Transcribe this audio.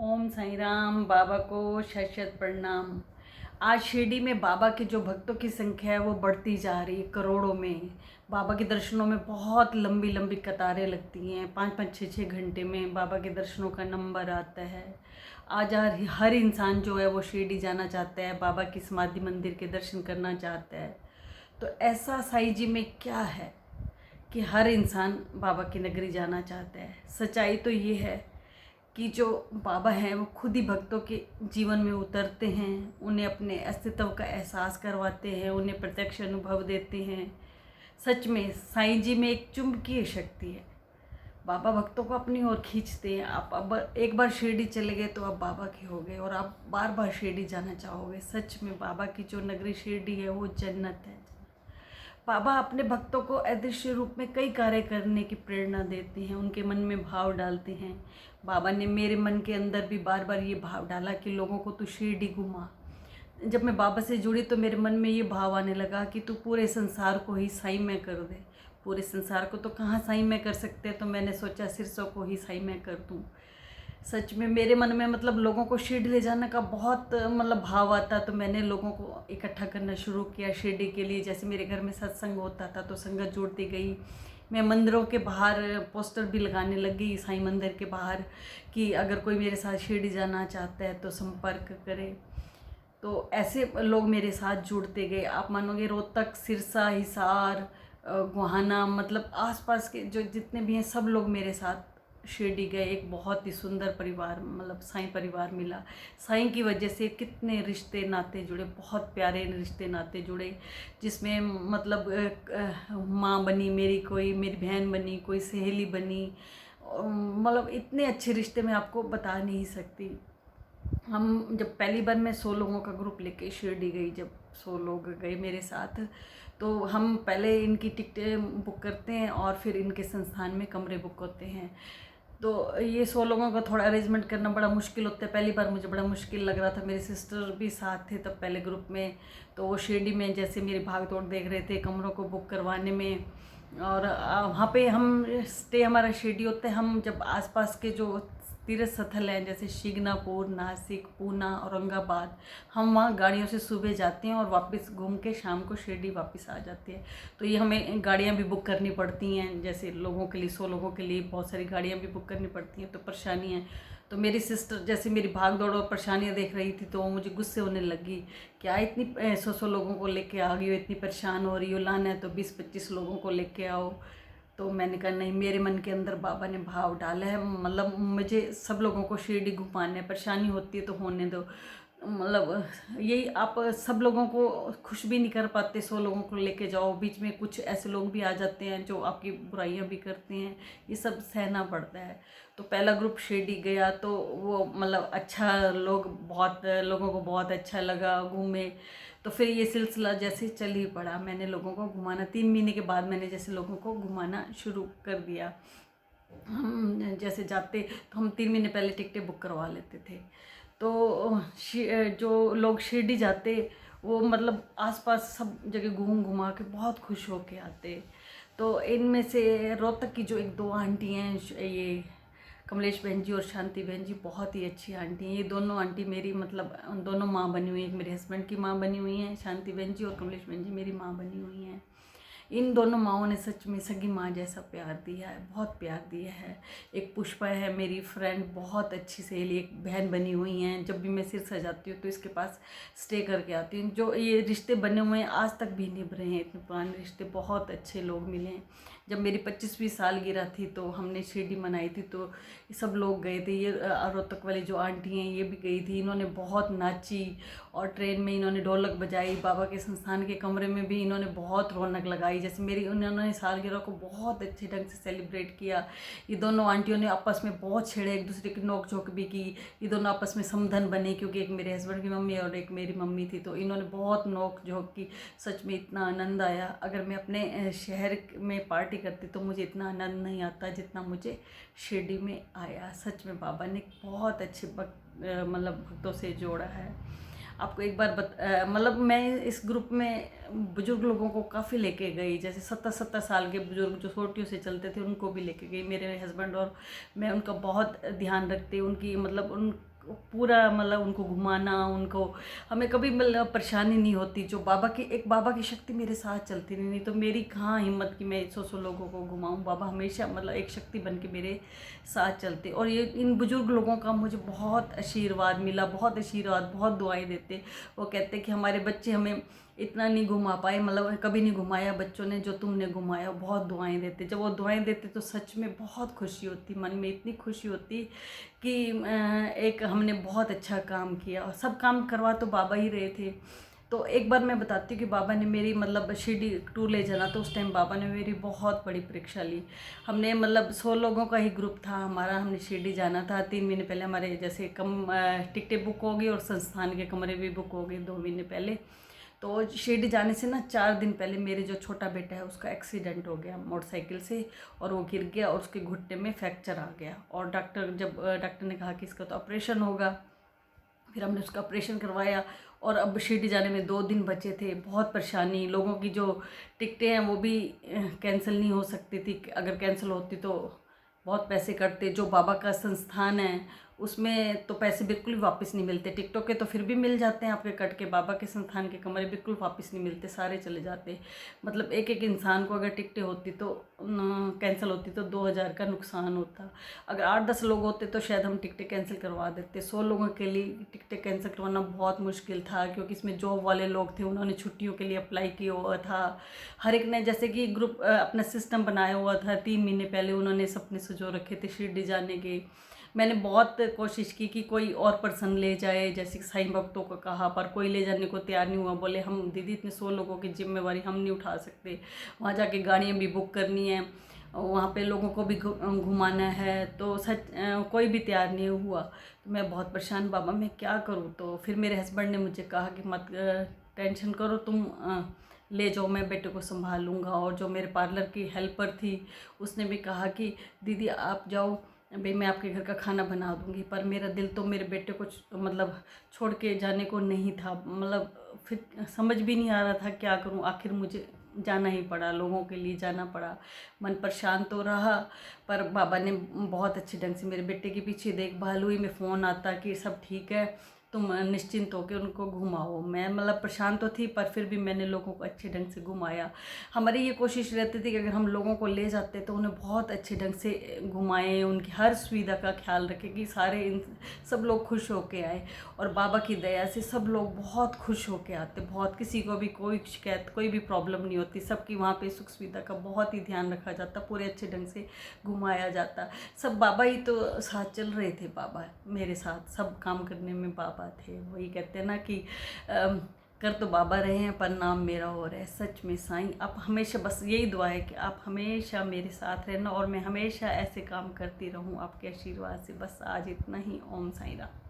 ओम साईं राम। बाबा को शत शत प्रणाम। आज शिरडी में बाबा के जो भक्तों की संख्या है वो बढ़ती जा रही है, करोड़ों में। बाबा के दर्शनों में बहुत लंबी लंबी कतारें लगती हैं, 5-5 6-6 घंटे में बाबा के दर्शनों का नंबर आता है। आज हर इंसान जो है वो शिरडी जाना चाहता है, बाबा की समाधि मंदिर के दर्शन करना चाहता है। तो ऐसा साईं जी में क्या है कि हर इंसान बाबा की नगरी जाना चाहता है। सच्चाई तो ये है कि जो बाबा हैं वो खुद ही भक्तों के जीवन में उतरते हैं, उन्हें अपने अस्तित्व का एहसास करवाते हैं, उन्हें प्रत्यक्ष अनुभव देते हैं। सच में साईं जी में एक चुंबकीय शक्ति है। बाबा भक्तों को अपनी ओर खींचते हैं। आप अब एक बार शिरडी चले गए तो आप बाबा के हो गए और आप बार बार शिरडी जाना चाहोगे। सच में बाबा की जो नगरी शिरडी है वो जन्नत है। बाबा अपने भक्तों को अदृश्य रूप में कई कार्य करने की प्रेरणा देते हैं, उनके मन में भाव डालते हैं। बाबा ने मेरे मन के अंदर भी बार बार ये भाव डाला कि लोगों को तू शिरडी घुमा। जब मैं बाबा से जुड़ी तो मेरे मन में ये भाव आने लगा कि तू पूरे संसार को ही साईं में कर दे। पूरे संसार को तो कहाँ साईं में कर सकते, तो मैंने सोचा सिरसों को ही साईं में कर दूँ। सच में मेरे मन में लोगों को शिरडी ले जाने का बहुत भाव आता, तो मैंने लोगों को इकट्ठा करना शुरू किया शिरडी के लिए। जैसे मेरे घर में सत्संग होता था तो संगत जुड़ती गई। मैं मंदिरों के बाहर पोस्टर भी लगाने लग गई, साईं मंदिर के बाहर, कि अगर कोई मेरे साथ शिरडी जाना चाहता है तो संपर्क करे। तो ऐसे लोग मेरे साथ जुड़ते गए। आप मानोगे, रोहतक, सिरसा, हिसार, गोहाना, आसपास के जो जितने भी हैं सब लोग मेरे साथ शिरडी गए। एक बहुत ही सुंदर परिवार, साईं परिवार मिला। साईं की वजह से कितने रिश्ते नाते जुड़े, बहुत प्यारे रिश्ते नाते जुड़े, जिसमें माँ बनी मेरी, कोई मेरी बहन बनी, कोई सहेली बनी। इतने अच्छे रिश्ते मैं आपको बता नहीं सकती। हम जब पहली बार मैं 100 लोगों का ग्रुप लेके शिरडी गई, जब 100 लोग गए मेरे साथ, तो हम पहले इनकी टिकटें बुक करते हैं और फिर इनके संस्थान में कमरे बुक होते हैं। तो ये 100 लोगों का थोड़ा अरेंजमेंट करना बड़ा मुश्किल होता है। पहली बार मुझे बड़ा मुश्किल लग रहा था। मेरे सिस्टर भी साथ थे तब पहले ग्रुप में, तो वो शिरडी में जैसे मेरी भाग दौड़ देख रहे थे कमरों को बुक करवाने में। और वहाँ पे हम स्टे हमारा शिरडी होते हैं। हम जब आसपास के जो तीर्थ स्थल हैं जैसे शिगनापुर, नासिक, पूना, औरंगाबाद, हम वहाँ गाड़ियों से सुबह जाते हैं और वापस घूम के शाम को शिरडी वापस आ जाते हैं। तो ये हमें गाड़ियाँ भी बुक करनी पड़ती हैं, जैसे लोगों के लिए 100 लोगों के लिए बहुत सारी गाड़ियाँ भी बुक करनी पड़ती हैं, तो परेशानी है। तो मेरी सिस्टर जैसे मेरी भाग दौड़ और परेशानियाँ देख रही थी तो वो मुझे गुस्से होने लगी, क्या इतनी 100 लोगों को लेके आ गई हो, इतनी परेशान हो रही हो, लाना है तो 20-25 लोगों को लेके आओ। तो मैंने कहा नहीं, मेरे मन के अंदर बाबा ने भाव डाला है, मुझे सब लोगों को शिरडी घुमाना है। परेशानी होती है तो होने दो। यही, आप सब लोगों को खुश भी नहीं कर पाते, 100 लोगों को लेके जाओ, बीच में कुछ ऐसे लोग भी आ जाते हैं जो आपकी बुराइयां भी करते हैं, ये सब सहना पड़ता है। तो पहला ग्रुप शिरडी गया तो वो अच्छा, बहुत लोगों को बहुत अच्छा लगा, घूमे। तो फिर ये सिलसिला जैसे चल ही पड़ा, मैंने लोगों को घुमाना, 3 महीने के बाद मैंने जैसे लोगों को घुमाना शुरू कर दिया। हम जैसे जाते तो हम 3 महीने पहले टिकटें बुक करवा लेते थे। तो जो लोग शिरडी जाते वो आसपास सब जगह घूम घुमा के बहुत खुश होके आते। तो इनमें से रोहतक की जो 1-2 आंटी हैं, ये कमलेश बहन जी और शांति बहन जी, बहुत ही अच्छी आंटी हैं। ये दोनों आंटी मेरी दोनों माँ बनी हुई हैं। एक मेरे हस्बैंड की माँ बनी हुई हैं शांति बहन जी, और कमलेश बहन जी मेरी माँ बनी हुई हैं। इन दोनों माँओं ने सच में सगी माँ जैसा प्यार दिया है, बहुत प्यार दिया है। एक पुष्पा है मेरी फ्रेंड, बहुत अच्छी सहेली, एक बहन बनी हुई हैं। जब भी मैं सिरसा जाती हूँ तो इसके पास स्टे करके आती हूँ। जो ये रिश्ते बने हुए हैं आज तक भी निभ रहे हैं, इतने पुराने रिश्ते, बहुत अच्छे लोग मिले हैं। जब मेरी 25वीं सालगिरह थी तो हमने शिरडी मनाई थी, तो सब लोग गए थे। ये रोहतक वाली जो आंटी हैं ये भी गई थी, इन्होंने बहुत नाची और ट्रेन में इन्होंने ढोलक बजाई। बाबा के संस्थान के कमरे में भी इन्होंने बहुत रौनक लगाई। जैसे उन्होंने सालगिरह को बहुत अच्छे ढंग से सेलिब्रेट किया। ये दोनों आंटियों ने आपस में बहुत छेड़े, एक दूसरे की नोक झोंक भी की। ये दोनों आपस में समधन बने, क्योंकि एक मेरे हस्बैंड की मम्मी और एक मेरी मम्मी थी, तो इन्होंने बहुत नोक झोंक की। सच में इतना आनंद आया। अगर मैं अपने शहर में पार्टी करती तो मुझे इतना आनंद नहीं आता जितना मुझे शिरडी में आया। सच में बाबा ने बहुत अच्छे भक्तों से जोड़ा है। आपको एक बार मैं इस ग्रुप में बुजुर्ग लोगों को काफ़ी लेके गई, जैसे 70-70 साल के बुजुर्ग जो सोटियों से चलते थे उनको भी लेके गई। मेरे हस्बैंड और मैं उनका बहुत ध्यान रखते, उनकी पूरा मतलब उनको घुमाना, उनको हमें कभी मतलब परेशानी नहीं होती। जो बाबा की शक्ति मेरे साथ चलती नहीं तो मेरी कहाँ हिम्मत कि मैं 100 लोगों को घुमाऊँ। बाबा हमेशा मतलब एक शक्ति बन के मेरे साथ चलते। और ये इन बुजुर्ग लोगों का मुझे बहुत आशीर्वाद मिला, बहुत आशीर्वाद, बहुत दुआएं देते। वो कहते कि हमारे बच्चे हमें इतना नहीं घुमा पाए, मतलब कभी नहीं घुमाया बच्चों ने जो तुमने घुमाया। बहुत दुआएं देते। जब वो दुआएं देते तो सच में बहुत खुशी होती, मन में इतनी खुशी होती कि एक हमने बहुत अच्छा काम किया। और सब काम करवा तो बाबा ही रहे थे। तो एक बार मैं बताती हूँ कि बाबा ने मेरी मतलब शिरडी टूर ले जाना, तो उस टाइम बाबा ने मेरी बहुत बड़ी परीक्षा ली। हमने मतलब 100 लोगों का ही ग्रुप था हमारा, हमने शिरडी जाना था। 3 महीने पहले हमारे जैसे टिकटें बुक हो गई और संस्थान के कमरे भी बुक हो गए 2 महीने पहले। तो शिरडी जाने से ना 4 दिन पहले मेरे जो छोटा बेटा है उसका एक्सीडेंट हो गया मोटरसाइकिल से, और वो गिर गया और उसके घुटने में फ्रैक्चर आ गया। और डॉक्टर ने कहा कि इसका तो ऑपरेशन होगा, फिर हमने उसका ऑपरेशन करवाया। और अब शिरडी जाने में 2 दिन बचे थे। बहुत परेशानी, लोगों की जो टिकटें हैं वो भी कैंसिल नहीं हो सकती थी। अगर कैंसिल होती तो बहुत पैसे कटते। जो बाबा का संस्थान है उसमें तो पैसे बिल्कुल भी वापस नहीं मिलते। टिकटों के तो फिर भी मिल जाते हैं आपके कट के, बाबा के संस्थान के कमरे बिल्कुल वापस नहीं मिलते, सारे चले जाते। मतलब एक एक इंसान को अगर टिकटें होती तो कैंसिल होती तो 2000 का नुकसान होता। अगर 8-10 लोग होते तो शायद हम टिकटें कैंसिल करवा देते। 100 लोगों के लिए टिकटें कैंसिल करवाना बहुत मुश्किल था, क्योंकि इसमें जॉब वाले लोग थे, उन्होंने छुट्टियों के लिए अप्लाई किया हुआ था। हर एक ने जैसे कि ग्रुप अपना सिस्टम बनाया हुआ था। 3 महीने पहले उन्होंने सपने सजो रखे थे शिरडी जाने के। मैंने बहुत कोशिश की कि कोई और पर्सन ले जाए, जैसे कि साईं भक्तों को कहा, पर कोई ले जाने को तैयार नहीं हुआ। बोले हम दीदी इतने 100 लोगों की जिम्मेवारी हम नहीं उठा सकते, वहाँ जाके गाड़ियाँ भी बुक करनी है, वहाँ पे लोगों को भी घुमाना है। तो सच कोई भी तैयार नहीं हुआ। तो मैं बहुत परेशान, बाबा मैं क्या करूँ। तो फिर मेरे हस्बैंड ने मुझे कहा कि मत टेंशन करो, तुम ले जाओ, मैं बेटे को संभाल लूँगा। और जो मेरे पार्लर की हेल्पर थी उसने भी कहा कि दीदी आप जाओ, भाई मैं आपके घर का खाना बना दूँगी। पर मेरा दिल तो मेरे बेटे को मतलब छोड़ के जाने को नहीं था। मतलब फिर समझ भी नहीं आ रहा था क्या करूँ। आखिर मुझे जाना ही पड़ा, लोगों के लिए जाना पड़ा। मन परेशान तो रहा, पर बाबा ने बहुत अच्छे ढंग से मेरे बेटे के पीछे देखभाल हुई। मैं फ़ोन आता कि सब ठीक है, तुम निश्चिंत होकर उनको घुमाओ। मैं मतलब परेशान तो थी, पर फिर भी मैंने लोगों को अच्छे ढंग से घुमाया। हमारी ये कोशिश रहती थी कि अगर हम लोगों को ले जाते तो उन्हें बहुत अच्छे ढंग से घुमाएं, उनकी हर सुविधा का ख्याल रखें कि सब लोग खुश होके आए। और बाबा की दया से सब लोग बहुत खुश होके आते, बहुत, किसी को भी कोई शिकायत, कोई भी प्रॉब्लम नहीं होती। सबकी वहाँ पे सुख सुविधा का बहुत ही ध्यान रखा जाता, पूरे अच्छे ढंग से घुमाया जाता। सब बाबा ही तो साथ चल रहे थे, बाबा मेरे साथ सब काम करने में बाबा थे। वही कहते हैं ना कि कर तो बाबा रहे हैं पर नाम मेरा और है। सच में साईं, आप हमेशा, बस यही दुआ है कि आप हमेशा मेरे साथ रहना और मैं हमेशा ऐसे काम करती रहूं आपके आशीर्वाद से। बस आज इतना ही। ओम साईं राम।